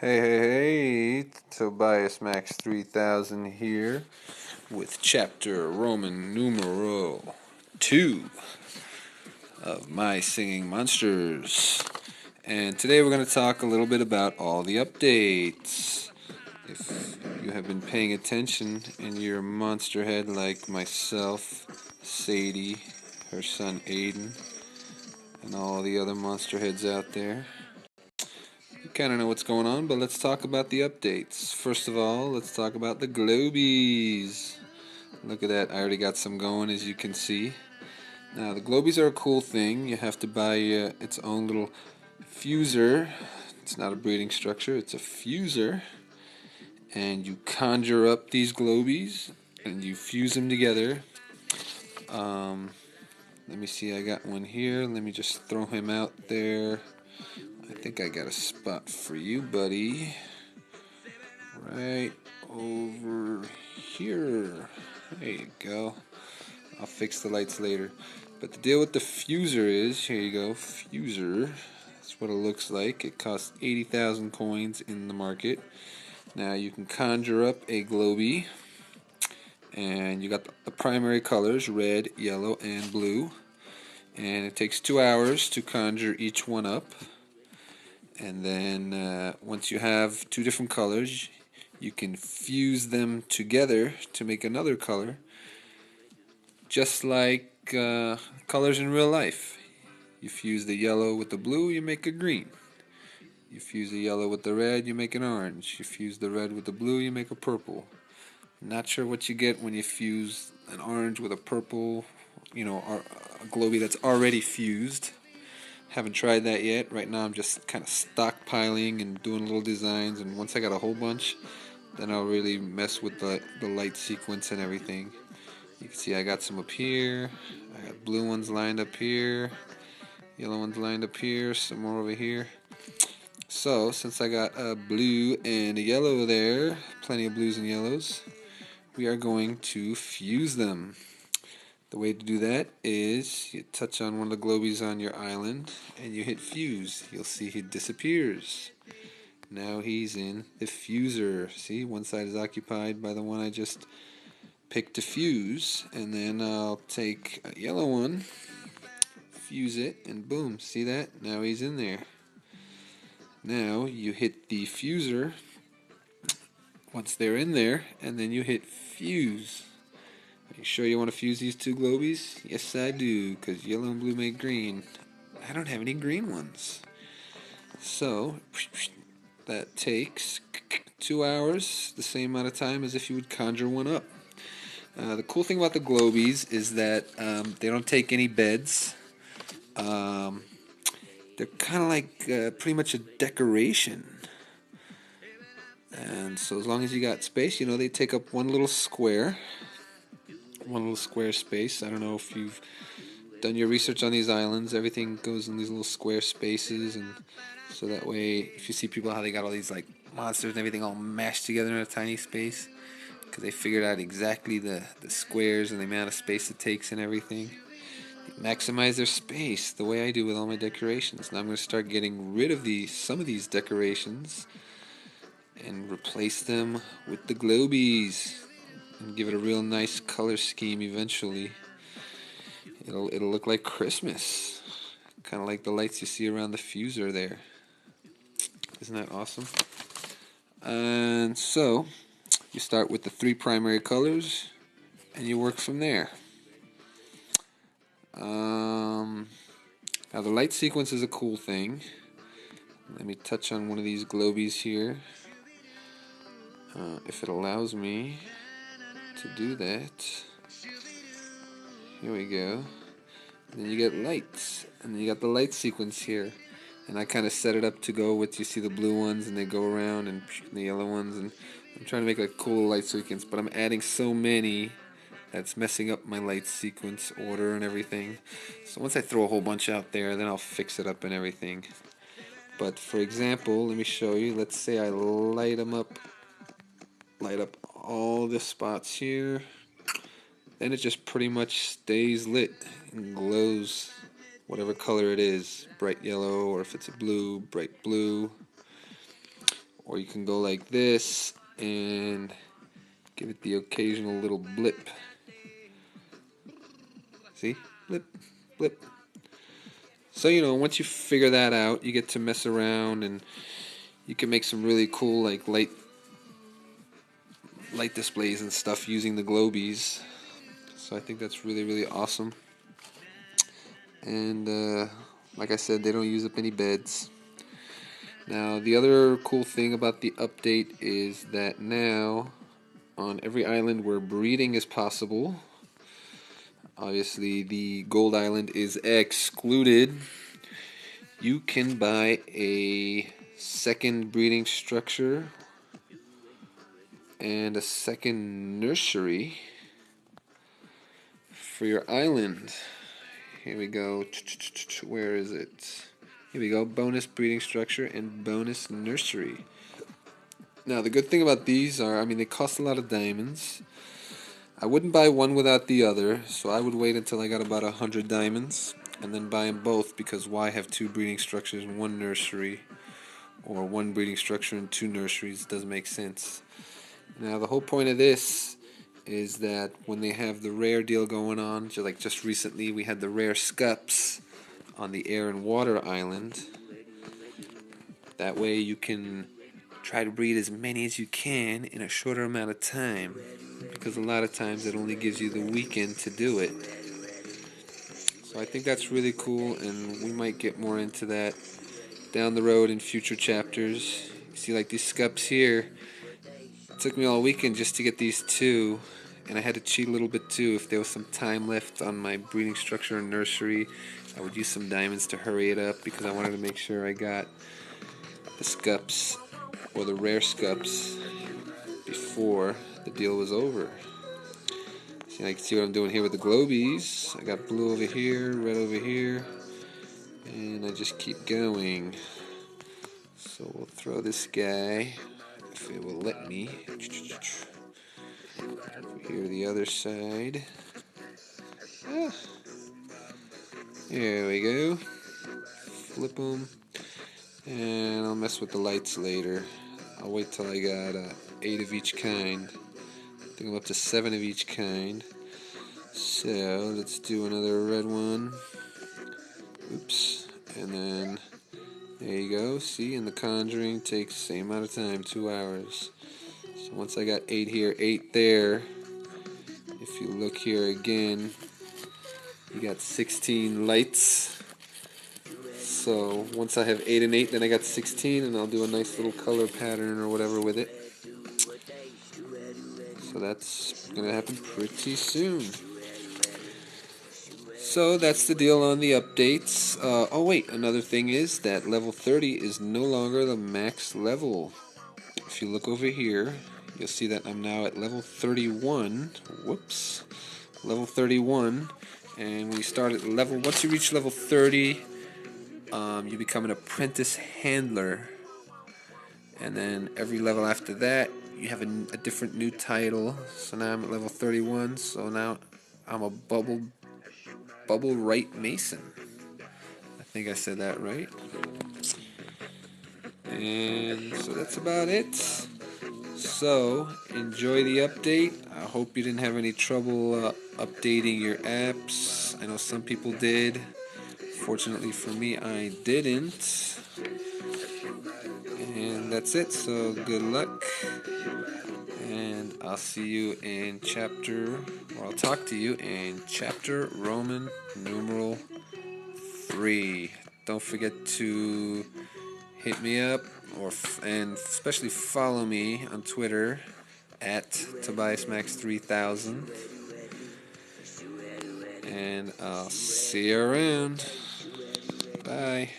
Hey, Tobias Max 3000 here with chapter Roman Numeral 2 of My Singing Monsters. And today we're going to talk a little bit about all the updates. If you have been paying attention and you're a monster head like myself, Sadie, her son Aiden, and all the other monster heads out there, you kind of know what's going on, but let's talk about the updates. First of all, let's talk about the Globies. Look at that, I already got some going, as you can see. Now, the Globies are a cool thing. You have to buy its own little fuser. It's not a breeding structure, it's a fuser. And you conjure up these Globies, and you fuse them together. Let me see, I got one here. Let me just throw him out there. I think I got a spot for you, buddy. Right over here. There you go. I'll fix the lights later. But the deal with the fuser is, here you go, fuser. That's what it looks like. It costs 80,000 coins in the market. Now you can conjure up a Globie. And you got the primary colors, red, yellow, and blue. And it takes 2 hours to conjure each one up. And then once you have two different colors, you can fuse them together to make another color, just like colors in real life. You fuse the yellow with the blue, you make a green. You fuse the yellow with the red, you make an orange. You fuse the red with the blue, you make a purple. Not sure what you get when you fuse an orange with a purple, a Globie that's already fused. Haven't tried that yet. Right now I'm just kind of stockpiling and doing little designs, and once I got a whole bunch, then I'll really mess with the light sequence and everything. You can see I got some up here, I got blue ones lined up here, yellow ones lined up here, some more over here. So since I got a blue and a yellow there, plenty of blues and yellows, we are going to fuse them. The way to do that is you touch on one of the Globies on your island and you hit fuse. You'll see he disappears. Now he's in the fuser. See, one side is occupied by the one I just picked to fuse, and then I'll take a yellow one, fuse it, and boom, see that? Now he's in there. Now you hit the fuser once they're in there, and then you hit fuse. Are you sure you want to fuse these two Globies? Yes, I do, because yellow and blue make green. I don't have any green ones. So, that takes 2 hours, the same amount of time as if you would conjure one up. The cool thing about the Globies is that they don't take any beds. They're kind of like pretty much a decoration. And so as long as you got space, they take up one little square space. I don't know if you've done your research on these islands. Everything goes in these little square spaces, and so that way, if you see people how they got all these like monsters and everything all mashed together in a tiny space, because they figured out exactly the squares and the amount of space it takes and everything. Maximize their space the way I do with all my decorations. Now I'm going to start getting rid of some of these decorations and replace them with the Globies and give it a real nice color scheme eventually. It'll look like Christmas, kind of like the lights you see around the fuser there. Isn't that awesome? And so you start with the 3 primary colors and you work from there. Now the light sequence is a cool thing. Let me touch on one of these Globies here, if it allows me to do that. Here we go. And then you get lights, and then you got the light sequence here. And I kind of set it up to go with, you see the blue ones, and they go around, and the yellow ones, and I'm trying to make a cool light sequence, but I'm adding so many that's messing up my light sequence order and everything. So once I throw a whole bunch out there, then I'll fix it up and everything. But for example, let me show you. Let's say I light up all the spots here. Then it just pretty much stays lit and glows whatever color it is, bright yellow, or if it's a blue, bright blue. Or you can go like this and give it the occasional little blip. See? Blip, blip. So, you know, once you figure that out, you get to mess around and you can make some really cool like light displays and stuff using the globies. So I think that's really, really awesome. And like I said, they don't use up any beds. Now, the other cool thing about the update is that now on every island where breeding is possible, obviously the Gold Island is excluded, you can buy a second breeding structure and a second nursery for your island. Here we go. Where is it? Here we go. Bonus breeding structure and bonus nursery. Now, the good thing about these are, I mean, they cost a lot of diamonds. I wouldn't buy one without the other, so I would wait until I got about 100 diamonds and then buy them both, because why have two breeding structures and one nursery, or one breeding structure and two nurseries? It doesn't make sense. Now, the whole point of this is that when they have the rare deal going on, just recently we had the rare scups on the air and water island. That way you can try to breed as many as you can in a shorter amount of time, because a lot of times it only gives you the weekend to do it. So I think that's really cool, and we might get more into that down the road in future chapters. You see, like these scups here, it took me all weekend just to get these two, and I had to cheat a little bit too. If there was some time left on my breeding structure and nursery, I would use some diamonds to hurry it up, because I wanted to make sure I got the scups, or the rare scups, before the deal was over. See, I can see what I'm doing here with the globies. I got blue over here, red over here, and I just keep going. So we'll throw this guy, if it will let me, over here the other side. Ah, there we go. Flip them, and I'll mess with the lights later. I'll wait till I got 8 of each kind. I think I'm up to 7 of each kind. So let's do another red one. Oops. And then there you go. See, and the conjuring takes the same amount of time, 2 hours. So once I got 8 here, 8 there, if you look here again, you got 16 lights. So once I have 8 and 8, then I got 16, and I'll do a nice little color pattern or whatever with it. So that's going to happen pretty soon. So that's the deal on the updates. Oh wait, another thing is that level 30 is no longer the max level. If you look over here, you'll see that I'm now at level 31. Whoops. Level 31. And when you start at once you reach level 30, you become an apprentice handler. And then every level after that, you have a different new title. So now I'm at level 31, so now I'm a bubble right mason. I think I said that right. And so that's about it. So enjoy the update. I hope you didn't have any trouble updating your apps. I know some people did. Fortunately for me, I didn't. And that's it. So good luck. And I'll see you in I'll talk to you in chapter Roman Numeral 3. Don't forget to hit me up, and especially follow me on Twitter at TobiasMax3000. And I'll see you around. Bye.